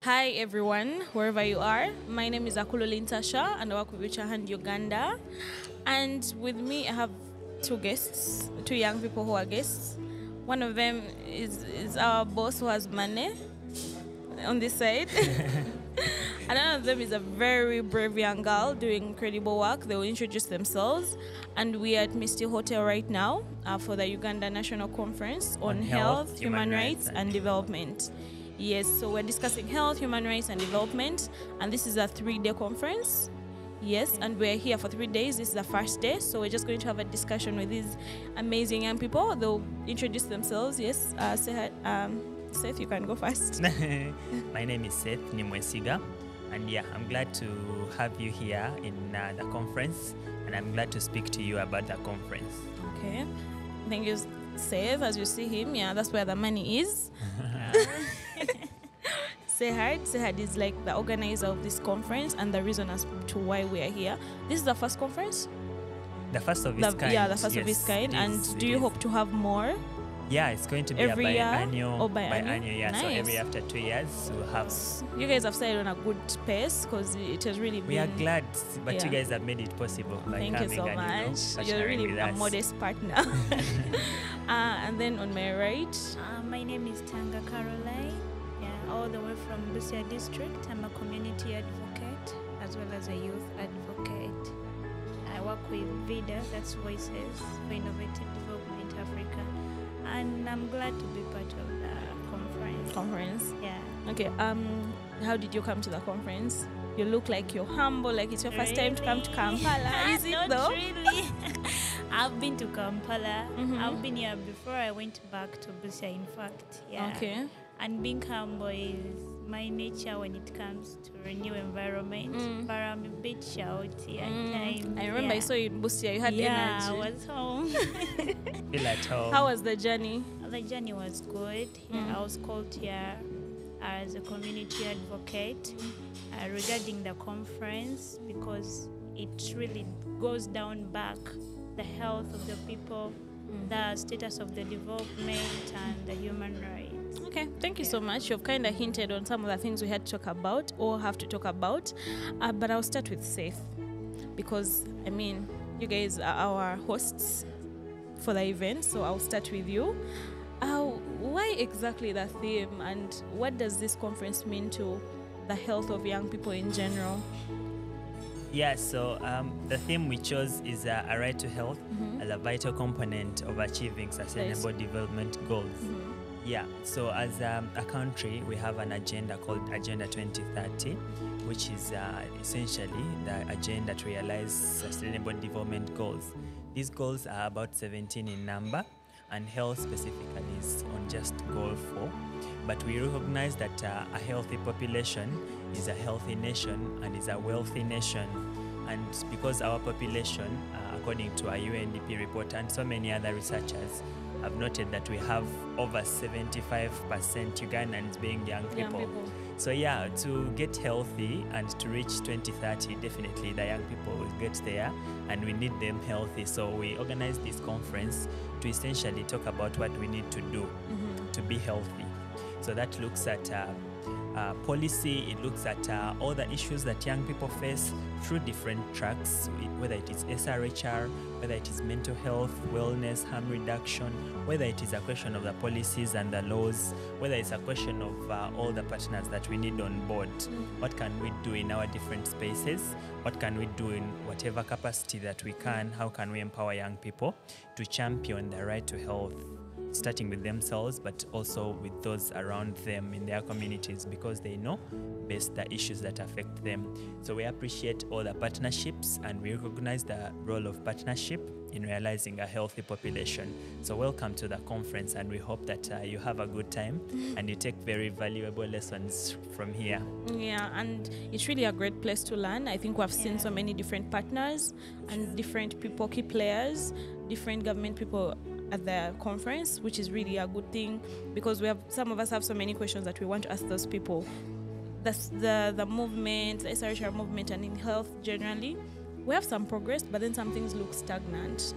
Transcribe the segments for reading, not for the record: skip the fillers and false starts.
Hi everyone, wherever you are. My name is Akulolin Tasha and I work with Wichahand Uganda. And with me I have two guests, two young people who are guests. One of them is our boss who has money on this side. Another of them is a very brave young girl doing incredible work. They will introduce themselves. And we are at Misty Hotel right now for the Uganda National Conference on Health, Human Rights and Development. Yes, so we're discussing health, human rights and development. And this is a 3-day conference. Yes, and we're here for 3 days. This is the first day. So we're just going to have a discussion with these amazing young people. They'll introduce themselves. Yes, say hi. Seth, you can go first. My name is Seth Nimwesiga, and yeah, I'm glad to have you here in the conference, and I'm glad to speak to you about the conference. Okay, thank you, Seth. As you see him, yeah, that's where the money is. Sehad is like the organizer of this conference and the reason as to why we are here. This is the first conference? The first of its kind. Yeah, the first of its kind. And do you hope to have more? Yeah, it's going to be every year? biannual. Biannual, yeah. Nice. So every after 2 years, we'll have. You guys have started on a good pace because it has really been. We are glad, but you guys have made it possible by Thank you so much. You're really a modest partner. And then on my right, my name is Tanga Caroline. Yeah, all the way from Busia district. I'm a community advocate as well as a youth advocate. I work with VIDA, that's Voices for Innovative Development Africa. And I'm glad to be part of the conference. Yeah. Okay. How did you come to the conference? You look like you're humble, like it's your first time to come to Kampala. Is it Not though? really. I've been to Kampala. I've been here before I went back to Busia, in fact. Yeah. Okay. And being humble is my nature when it comes to a new environment. But I'm a bit shouty at times. I remember I saw you in Busia. You had energy. Yeah, I was home. Feel at home. How was the journey? The journey was good. I was called here as a community advocate regarding the conference because it really goes down back the health of the people, the status of the development and the human rights. Okay, thank you so much. You've kind of hinted on some of the things we had to talk about or have to talk about. But I'll start with Seth because, I mean, you guys are our hosts for the event, so I'll start with you. Why exactly the theme and what does this conference mean to the health of young people in general? Yeah, so the theme we chose is a right to health as a vital component of achieving sustainable development goals. Yeah, so as a country, we have an agenda called Agenda 2030, which is essentially the agenda to realize sustainable development goals. These goals are about 17 in number, and health specifically is on just goal 4. But we recognize that a healthy population is a healthy nation and is a wealthy nation. And because our population, according to a UNDP report and so many other researchers, have noted that we have over 75% Ugandans being young people. So yeah, to get healthy and to reach 2030, definitely the young people will get there and we need them healthy. So we organized this conference to essentially talk about what we need to do to be healthy. So that looks at policy, it looks at all the issues that young people face through different tracks, whether it is SRHR, whether it is mental health, wellness, harm reduction, whether it is a question of the policies and the laws, whether it's a question of all the partners that we need on board. What can we do in our different spaces? What can we do in whatever capacity that we can? How can we empower young people to champion the right to health, starting with themselves, but also with those around them in their communities because they know best the issues that affect them. So we appreciate all the partnerships and we recognize the role of partnership in realizing a healthy population. So welcome to the conference and we hope that you have a good time and you take very valuable lessons from here. Yeah, and it's really a great place to learn. I think we've seen so many different partners and different people, key players, different government people at the conference, which is really a good thing because some of us have so many questions that we want to ask those people. The movement, the SRHR movement and in health generally, we have some progress, but then some things look stagnant.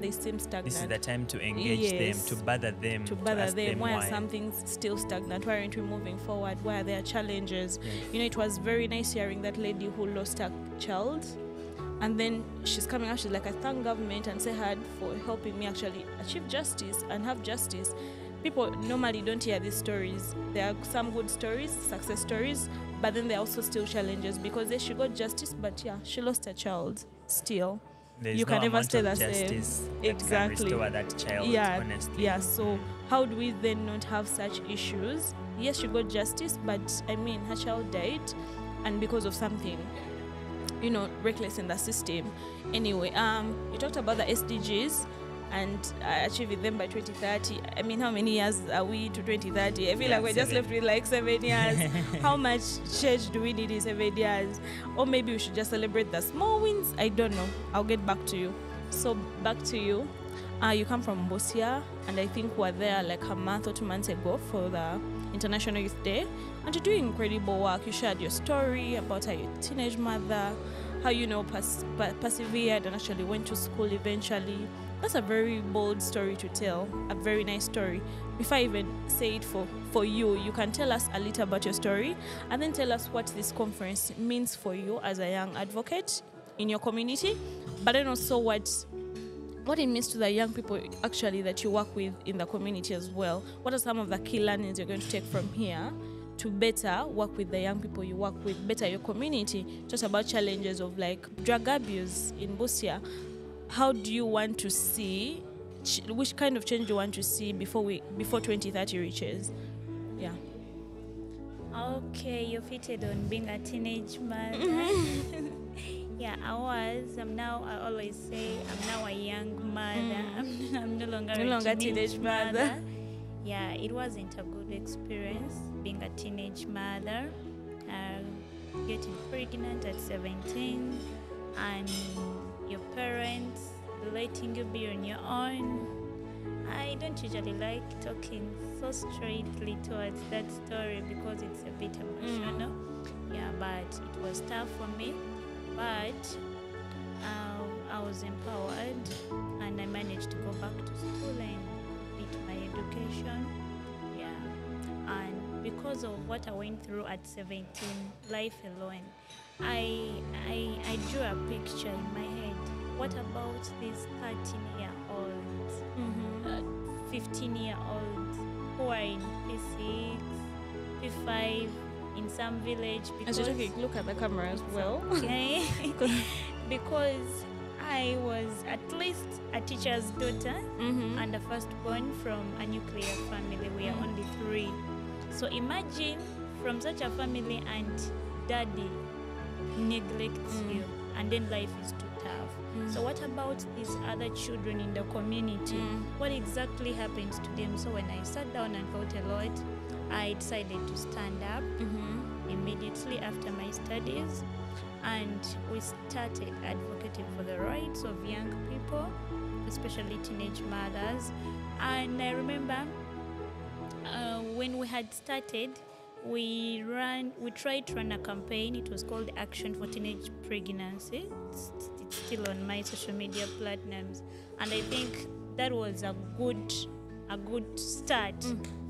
they seem stagnant. This is the time to engage them, to bother them, to ask them why are some things still stagnant? Why aren't we moving forward? Why are there challenges? Yes. It was very nice hearing that lady who lost her child, and then she's coming out, she's like, I thank government and SRHR for helping me actually achieve justice and have justice. People normally don't hear these stories. There are some good stories, success stories, but then there are also still challenges, because she got justice, but she lost her child still. There's you no can never amount stay of the same. justice Exactly. that can restore that child, honestly. Yeah, so how do we then not have such issues? Yes, she got justice, but her child died, and because of something, reckless in the system. Anyway, you talked about the SDGs and achieving them by 2030. How many years are we to 2030? I feel like we're just left with like 7 years. How much change do we need in 7 years? Or maybe we should just celebrate the small wins. I don't know. I'll get back to you. So back to you. You come from Busia, and I think we're there like a month or 2 months ago for the International Youth Day, and you're doing incredible work. You shared your story about how you're a teenage mother, how persevered and actually went to school eventually. That's a very bold story to tell, a very nice story. Before I even say it for you, you can tell us a little about your story, and then tell us what this conference means for you as a young advocate in your community, but then also what it means to the young people actually that you work with in the community as well. What are some of the key learnings you're going to take from here to better work with the young people you work with, better your community? Just about challenges of like drug abuse in Busia. How do you want to see, which kind of change do you want to see before 2030 reaches? Yeah. Okay, you fitted on being a teenage mother. Yeah, I always say I'm now a young mother. I'm no longer a teenage mother. Yeah, it wasn't a good experience being a teenage mother, getting pregnant at 17, and your parents letting you be on your own. I don't usually like talking so straightly towards that story because it's a bit emotional. Yeah, but it was tough for me. But I was empowered, and I managed to go back to school and complete my education. Yeah, and because of what I went through at 17, life alone, I drew a picture in my head. What about these 13-year-olds, 15-year-olds who are in P6, P5, in some village? Because look at the camera as well. Okay. Because I was at least a teacher's daughter and a firstborn from a nuclear family. We are only 3. So imagine from such a family and daddy neglects you, and then life is too tough. So what about these other children in the community? What exactly happens to them? So when I sat down and thought a lot, I decided to stand up immediately after my studies, and we started advocating for the rights of young people, especially teenage mothers. And I remember when we had started, we tried to run a campaign. It was called Action for Teenage Pregnancy. It's still on my social media platforms, and I think that was a good start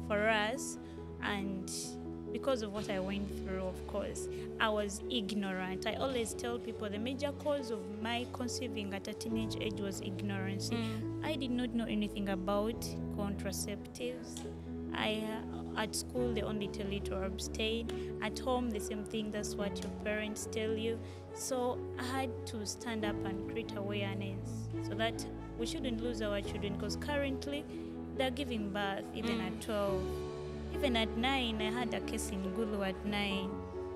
for us. And because of what I went through, of course, I was ignorant. I always tell people the major cause of my conceiving at a teenage age was ignorance. I did not know anything about contraceptives. At school, they only tell you to abstain. At home, the same thing. That's what your parents tell you. So I had to stand up and create awareness so that we shouldn't lose our children, because currently they're giving birth even at 12. Even at 9, I had a case in Gulu at 9.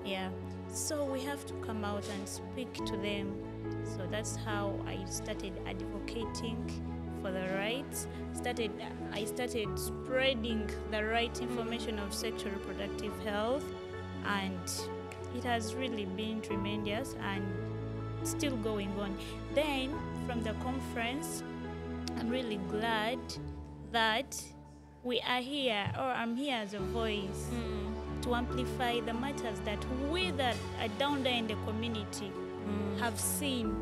Yeah. So we have to come out and speak to them. So that's how I started advocating for the rights. I started spreading the right information of sexual reproductive health, and it has really been tremendous and still going on. Then from the conference, I'm really glad that we are here, or I'm here as a voice to amplify the matters that we that are down there in the community have seen.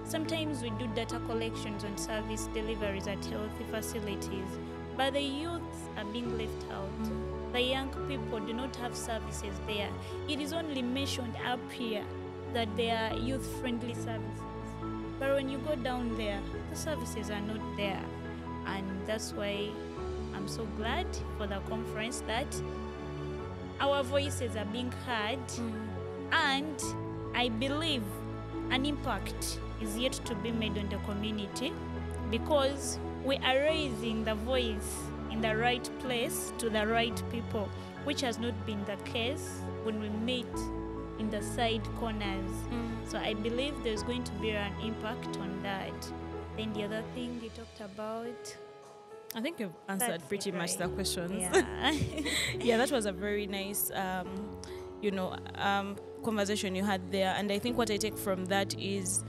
sometimes we do data collections on service deliveries at healthy facilities, but the youths are being left out. The young people do not have services there. It is only mentioned up here that there are youth-friendly services. But when you go down there, the services are not there. And that's why I'm so glad for the conference that our voices are being heard. And I believe an impact is yet to be made on the community, because we are raising the voice in the right place to the right people, which has not been the case when we meet in the side corners. So I believe there's going to be an impact on that. Then the other thing you talked about, I think you've answered pretty much the questions. Yeah. Yeah, that was a very nice, conversation you had there. And I think what I take from that is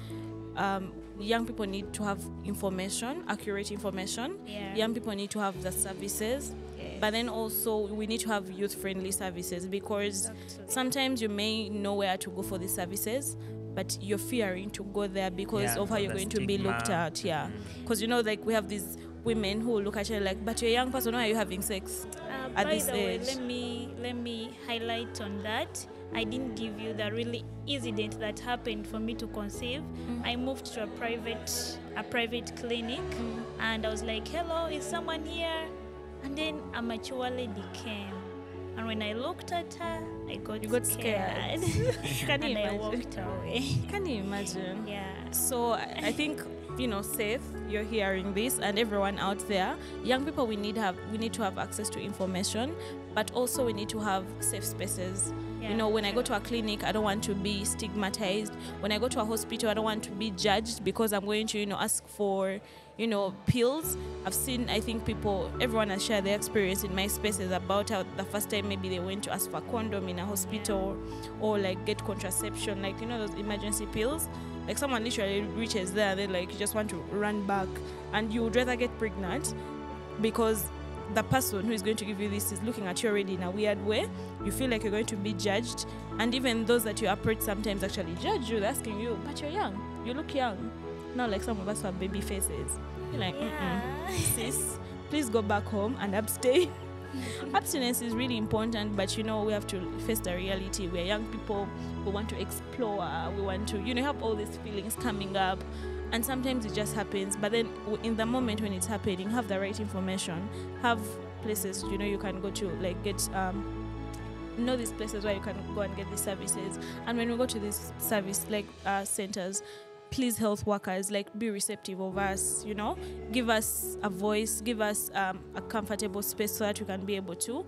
young people need to have information, accurate information. Yeah. Young people need to have the services. Yes. But then also we need to have youth-friendly services, because sometimes you may know where to go for these services, but you're fearing to go there because of how you're going to be looked at. Yeah, because like we have these women who look at you like, but you're a young person, why are you having sex at this age? By the way, let me highlight on that. I didn't give you the really incident that happened for me to conceive. I moved to a private clinic, and I was like, hello, is someone here? And then a mature lady came, and when I looked at her, I got scared. Can you and imagine? I walked away. Can you imagine? Yeah. So I think, Seth, you're hearing this, and everyone out there, young people, we need to have access to information, but also we need to have safe spaces. Yeah, When I go to a clinic, I don't want to be stigmatized. When I go to a hospital, I don't want to be judged because I'm going to, ask for, pills. I've seen, I think everyone has shared their experience in my spaces about how the first time maybe they went to ask for a condom in a hospital, or like get contraception, like, those emergency pills. Like someone literally reaches there, they like just want to run back, and you would rather get pregnant because the person who is going to give you this is looking at you already in a weird way. You feel like you're going to be judged, and even those that you approach sometimes actually judge you. They're asking you, but you're young, you look young. Not like some of us have baby faces. You're like, sis, please go back home and abstain. Abstinence is really important, but we have to face the reality. We're young people who want to explore, we want to have all these feelings coming up, and sometimes it just happens. But then in the moment when it's happening, have the right information, have places you can go to, like get these places where you can go and get these services. And when we go to these service centers, please, health workers, be receptive of us, give us a voice, give us a comfortable space so that we can be able to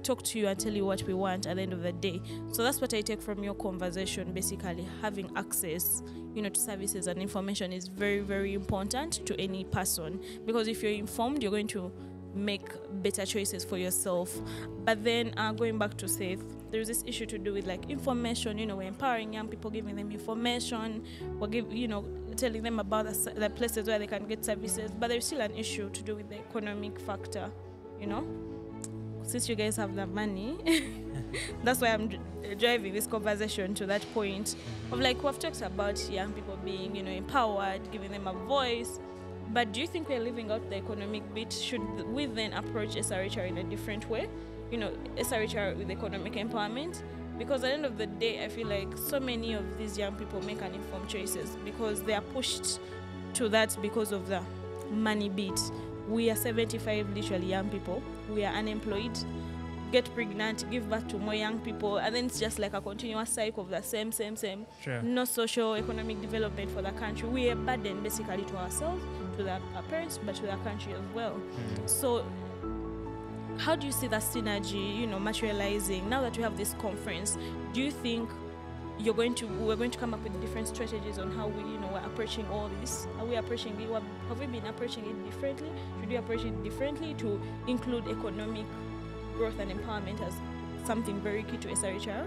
talk to you and tell you what we want at the end of the day. So that's what I take from your conversation. Basically, having access, to services and information is very, very important to any person, because if you're informed, you're going to make better choices for yourself. But then going back to Seth, there's this issue to do with information. We're empowering young people, giving them information, telling them about the places where they can get services, but there's still an issue to do with the economic factor. Since you guys have the money, that's why I'm driving this conversation to that point of we've talked about young people being empowered, giving them a voice. But do you think we're leaving out the economic bit? Should we then approach SRHR in a different way? SRHR with economic empowerment? Because at the end of the day, I feel like so many of these young people make uninformed choices because they are pushed to that because of the money bit. We are 75 literally young people. We are unemployed, get pregnant, give birth to more young people, and then it's just like a continuous cycle of the same. Sure. No social economic development for the country. We are burdened basically to ourselves, to our parents, but to the country as well. So how do you see that synergy, materializing now that we have this conference? Do you think we're going to come up with different strategies on how we're approaching all this? Have we been approaching it differently? Should we approach it differently to include economic growth and empowerment as something very key to SRHR?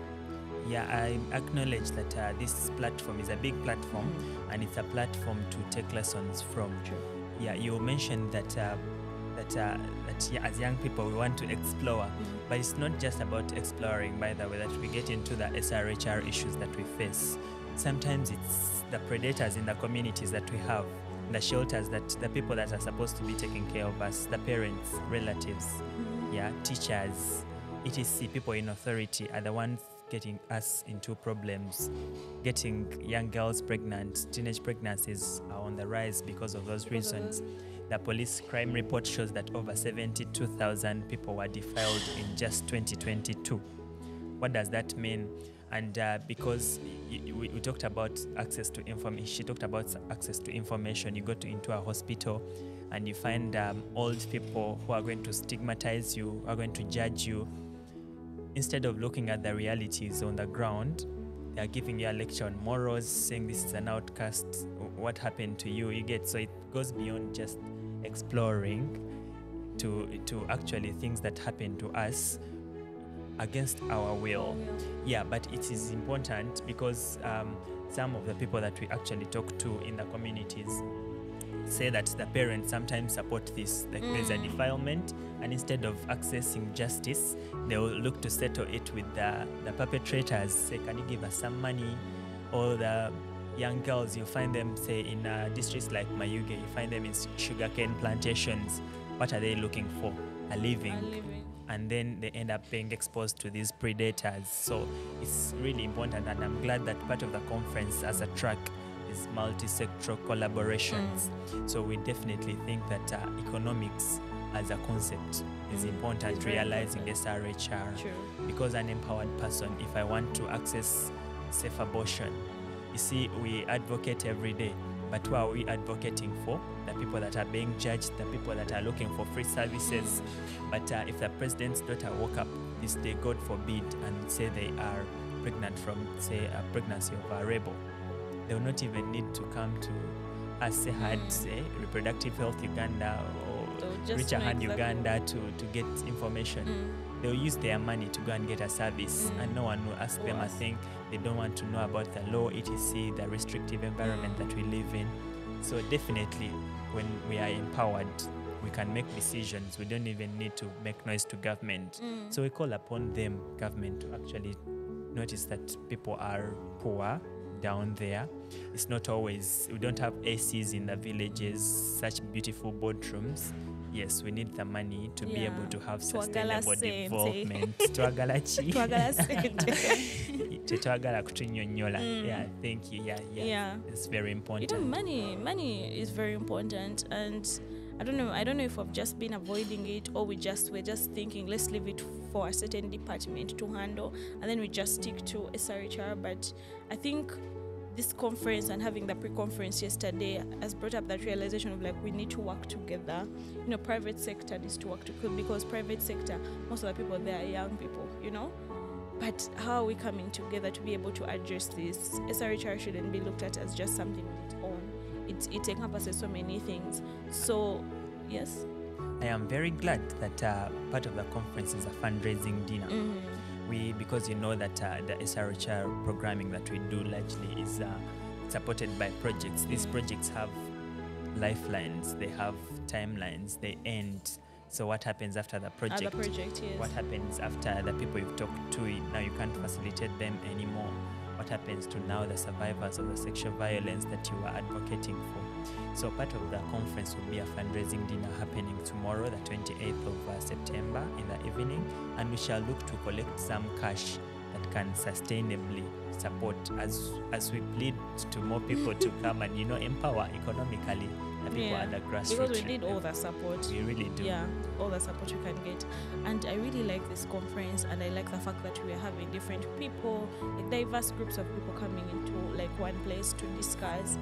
Yeah, I acknowledge that this platform is a big platform, and it's a platform to take lessons from. True. Yeah, you mentioned that as young people we want to explore, but it's not just about exploring, by the way, that we get into the SRHR issues that we face. sometimes it's the predators in the communities that we have, the shelters, that the people that are supposed to be taking care of us, the parents, relatives, teachers, etc., people in authority are the ones getting us into problems. Getting young girls pregnant, teenage pregnancies are on the rise because of those reasons. The police crime report shows that over 72,000 people were defiled in just 2022. What does that mean? And because we talked about access to information, she talked about access to information. You go into a hospital and you find old people who are going to stigmatize you, are going to judge you. Instead of looking at the realities on the ground, they are giving you a lecture on morals, saying this is an outcast, what happened to you. So it goes beyond just exploring to actually things that happen to us against our will. Yeah, but it is important because some of the people that we actually talk to in the communities say that the parents sometimes support this. Like there's a defilement, and instead of accessing justice, they will look to settle it with the perpetrators. Say, can you give us some money? Or the young girls, you find them, say, in districts like Mayuge, you find them in sugarcane plantations. What are they looking for? A living. And then they end up being exposed to these predators. So it's really important, and I'm glad that part of the conference as a track is multi-sectoral collaborations. So we definitely think that economics as a concept is important, realizing SRHR. True. Because an empowered person, if I want to access safe abortion, you see, we advocate every day, but who are we advocating for? The people that are being judged, the people that are looking for free services. But if the president's daughter woke up this day, God forbid, and say they are pregnant from, say, a pregnancy of a rebel, they will not even need to come to us, say, Reproductive Health Uganda or Reach a Hand Uganda to get information. They'll use their money to go and get a service, and no one will ask them a thing. They don't want to know about the law, etc., the restrictive environment that we live in. So definitely, when we are empowered, we can make decisions. We don't even need to make noise to government. So we call upon them, government, to actually notice that people are poor down there. It's not always, we don't have ACs in the villages, such beautiful boardrooms. Yes, we need the money to be able to have sustainable development. Yeah, thank you. Yeah. It's very important. You know, money is very important, and I don't know if we've just been avoiding it, or we're just thinking let's leave it for a certain department to handle, and then we just stick to SRHR. But I think this conference and having the pre-conference yesterday has brought up that realization of like we need to work together. You know, private sector needs to work together, because private sector, most of the people there are young people, you know. But how are we coming together to be able to address this? SRHR shouldn't be looked at as just something on its own. It encompasses so many things. So, yes. I am very glad that part of the conference is a fundraising dinner. Because you know that the SRHR programming that we do largely is supported by projects. These projects have lifelines, they have timelines, they end. So what happens after the project? Yes. What happens after the people you've talked to? Now you can't facilitate them anymore. What happens to now the survivors of the sexual violence that you are advocating for? So part of the conference will be a fundraising dinner happening tomorrow, the 28th of September in the evening, and we shall look to collect some cash that can sustainably support as we plead to more people to come and, you know, empower economically the people at the grassroots. Because we need all the support. We really do. Yeah, all the support we can get. And I really like this conference, and I like the fact that we are having different people, like diverse groups of people coming into like one place to discuss.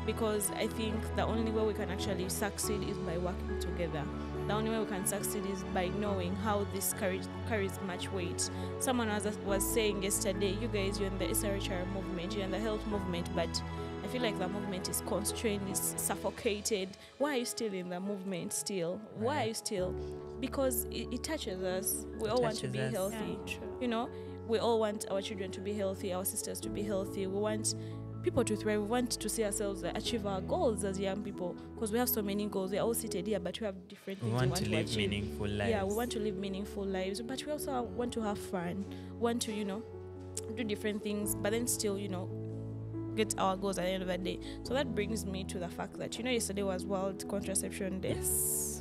Because I think the only way we can actually succeed is by working together. The only way we can succeed is by knowing how this carries much weight. Someone was saying yesterday, you guys, you're in the SRHR movement, you're in the health movement, but I feel like the movement is constrained, is suffocated. Why are you still in the movement still? Why are you still? Because it touches us. We all want to be healthy. Yeah, you know, we all want our children to be healthy, our sisters to be healthy. We want people to thrive. We want to see ourselves achieve our goals as young people, because we have so many goals. We're all seated here, but we have different things we want to live achieve. Meaningful lives. Yeah, we want to live meaningful lives, but we also want to have fun. We want to, you know, do different things, but then still, you know, get our goals at the end of the day. So that brings me to the fact that, yesterday was World Contraception Day.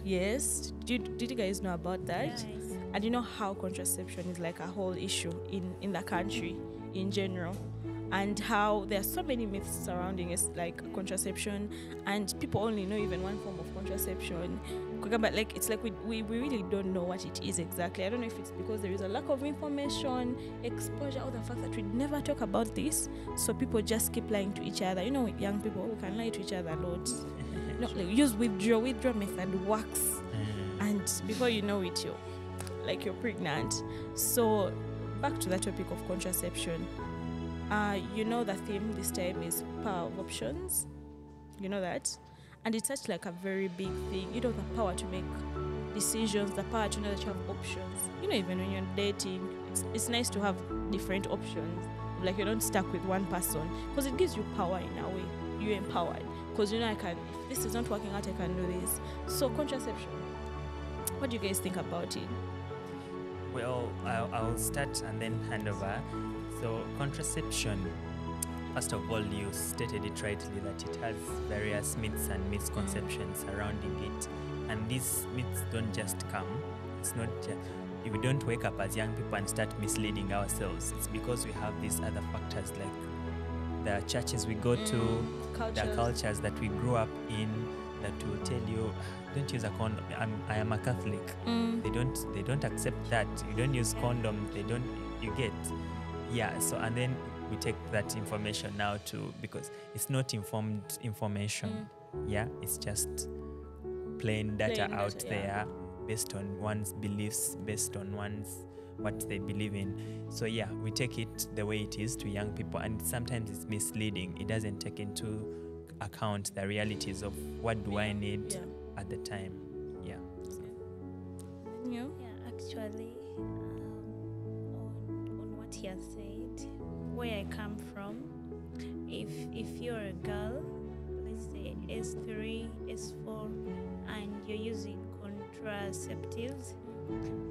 Yes. Did you guys know about that? Yes. And you know how contraception is like a whole issue in the country in general, and how there are so many myths surrounding it, like contraception, and people only know even one form of contraception. But like it's like we really don't know what it is exactly. I don't know if it's because there is a lack of information, exposure, or the fact that we never talk about this, so people just keep lying to each other. Young people who can lie to each other a lot. Like use withdraw method works, and before you know it, you're pregnant. So back to the topic of contraception. The theme this time is power of options. You know that? And it's such like a very big thing. The power to make decisions, the power to know that you have options. Even when you're dating, it's nice to have different options. Like you're not stuck with one person, because it gives you power in a way. You're empowered. Because if this is not working out, I can do this. So contraception. What do you guys think about it? Well, I'll start and then hand over. So contraception, first of all, you stated it rightly that it has various myths and misconceptions surrounding it. And these myths don't just come. It's not if we don't wake up as young people and start misleading ourselves. It's because we have these other factors like the churches we go to, the cultures that we grew up in, that will tell you, don't use a condom. I am a Catholic. They don't accept that. You don't use condom. You get. Yeah, so and then we take that information now because it's not informed information. Yeah, it's just plain data out there based on one's beliefs, based on what they believe in. So yeah, we take it the way it is to young people, and sometimes it's misleading. It doesn't take into account the realities of what do I need at the time. Yeah. Yeah, actually, on what he has said, where I come from, if you're a girl, let's say S3, S4, and you're using contraceptives,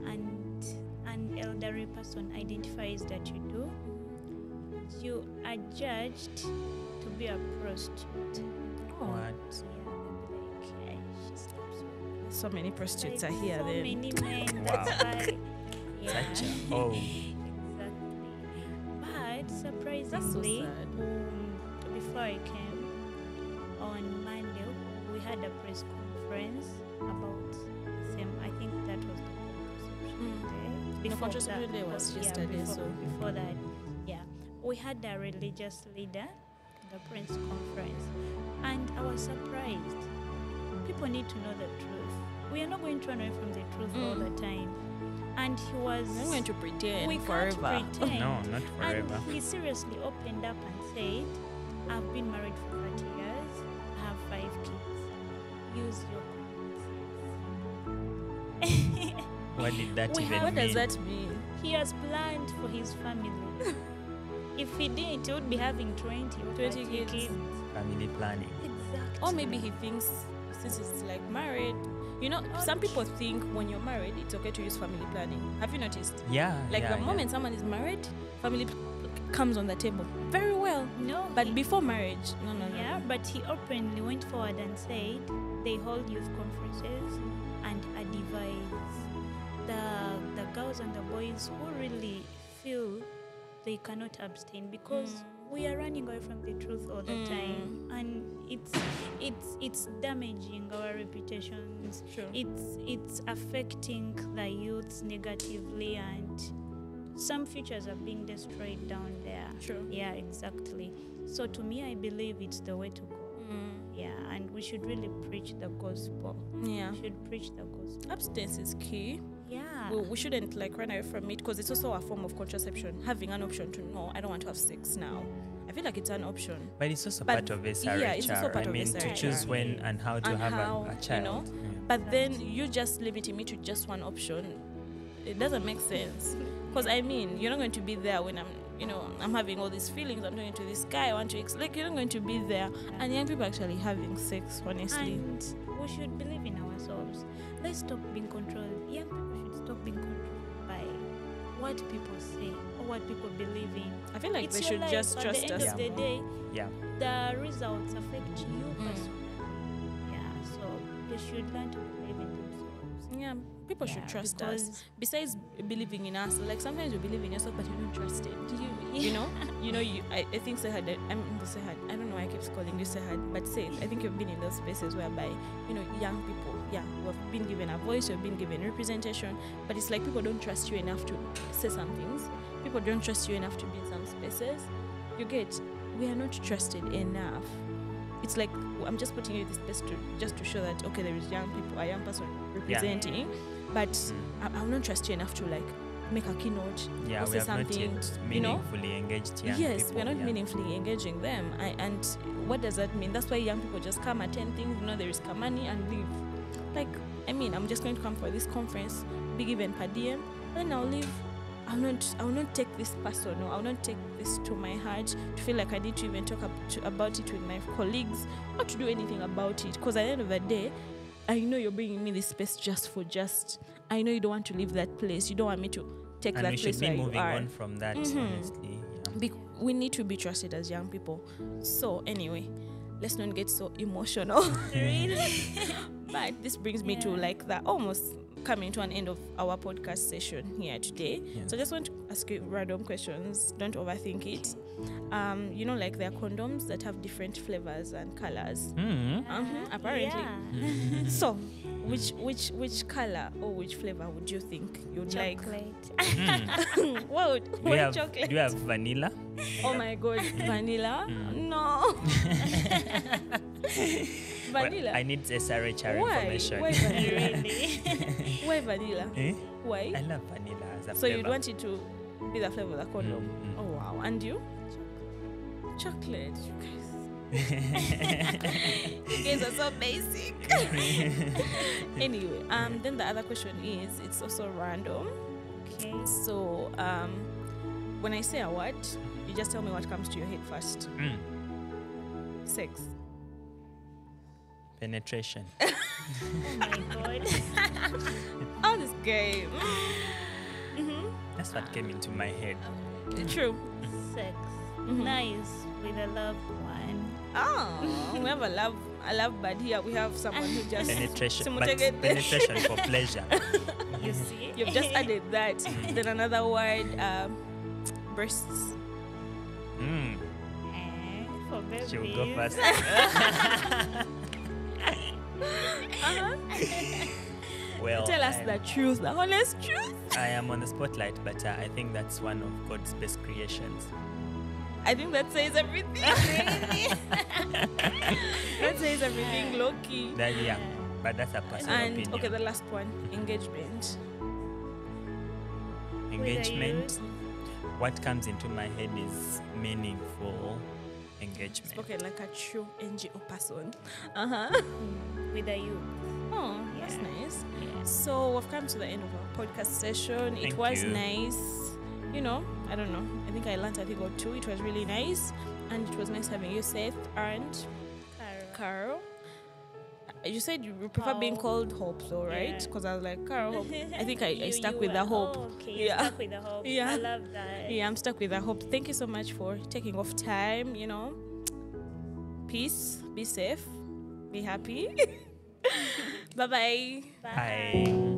and an elderly person identifies that you do, you are judged to be a prostitute. What? Yeah, she sleeps with So many prostitutes are here so then. many men. Wow. That's why. Yeah. Such Exactly. But surprisingly, sad. Before I came on Monday, we had a press conference about the same. I think that was the contraception day. The contraception day was yesterday. Before that, we had a religious leader in the press conference, and I was surprised. People need to know the truth. We are not going to run away from the truth all the time. And he was... I'm going to pretend we forever. Can't pretend. No, not forever. And he seriously opened up and said, I've been married for 30 years. I have 5 kids. Use your condoms. What did that even What mean? does that mean? He has planned for his family. If he didn't, he would be having 20 or 20 30 kids. Family planning. Exactly. Or maybe he thinks since it's like married, some people think when you're married, it's okay to use family planning. Have you noticed? Yeah. Like the moment someone is married, family comes on the table. Very well. No. But before marriage, no. Yeah, but he openly went forward and said they hold youth conferences and advise the girls and the boys who really feel they cannot abstain, because we are running away from the truth all the time, and it's damaging our reputations. Sure. It's affecting the youths negatively, and some futures are being destroyed down there. Sure. Yeah, exactly. So to me, I believe it's the way to go. Yeah, and we should really preach the gospel. Yeah. We should preach the gospel. Abstinence is key. Yeah. We shouldn't run away from it, because it's also a form of contraception. Having an option to know, I don't want to have sex now. I feel like it's an option. But it's also part of SRHR. Yeah, it's also part of to SRHR. choose when and how to have a child. But then you just limiting me to just one option. It doesn't make sense. Because you're not going to be there when I'm having all these feelings. I'm going to this guy. I want to you're not going to be there. And young people actually having sex, honestly. And we should believe in ourselves. Let's stop being controlled. Young people should stop being controlled by what people say or what people believe in. I feel like It's they your should life. just trust At the end us. of the day, Yeah. the results affect you personally. Yeah, so they should learn to believe in themselves. Yeah, people should Yeah, trust us. because- Besides believing in us, like sometimes you believe in yourself, but you don't trust it. You know, I think Sehad, I'm in the Sehad. I don't know why I keep calling you Sehad, but say, I think you've been in those spaces whereby, young people, who have been given a voice, who have been given representation, but it's like people don't trust you enough to say some things. People don't trust you enough to be in some spaces. You get, we are not trusted enough. It's like I'm just putting you in this space just to show that okay, there is young people, a young person representing, but I will not trust you enough to like make a keynote Yeah, or we say have not something. yet meaningfully engaged young Yes, people. we are not yeah. meaningfully engaging them. And what does that mean? That's why young people just come, attend things, there is money and leave. Like, I'm just going to come for this conference, be given per diem, then I'll leave. I will not take this person, or I will not take this to my heart to feel like I need to even talk about it with my colleagues or to do anything about it. Because at the end of the day, I know you're bringing me this space I know you don't want to leave that place. You don't want me to take And that we place should be where moving you are. on from that, honestly. Yeah. We need to be trusted as young people. So anyway, let's not get so emotional. Really? But this brings me to like that almost coming to an end of our podcast session here today. Yeah. So I just want to ask you random questions. Don't overthink it. Like there are condoms that have different flavors and colors. Apparently. Yeah. So, which color or which flavor would you think you'd like? Chocolate. What? Do you have, chocolate? do you have vanilla? Oh my god, vanilla? No. Vanilla. Well, I need SRHR Why? information. Why vanilla? Really? Why vanilla? Eh? Why? I love vanilla as a So flavor. you'd want it to be the flavor of the condom? Oh wow. And you? Chocolate. You guys are so basic. Anyway, then the other question is, it's also random. Okay. So when I say a word, you just tell me what comes to your head first. Sex. Penetration. Oh my god. Oh, this game. That's what came into my head. True. Sex. Nice with a loved one. Oh, we have a love bud here. We have someone who just Penetration. But penetration for pleasure. You see? You've just added that. Then another word, breasts. For babies. She will go first. Well, Tell us the truth, the honest truth. I am on the spotlight, but I think that's one of God's best creations. I think that says everything. That says everything, low-key. Yeah, but that's a personal And opinion. okay, the last one, engagement. Engagement. What comes into my head is meaningful engagement. Spoken like a true NGO person. With a youth. Oh, that's Yeah. nice. Yeah. So we've come to the end of our podcast session. It Thank was you. nice. I don't know. I think I learned a thing or two. It was really nice. And it was nice having you, Seth, and Carol. You said you prefer being called Hope, though, right? Yeah. Because I was like, Carol, Hope. I think I You stuck with were- the hope. Oh, okay, you Yeah. stuck with the hope. Yeah. I love that. Yeah, I'm stuck with the hope. Thank you so much for taking off time, Peace. Be safe. Be happy. Bye-bye. Bye.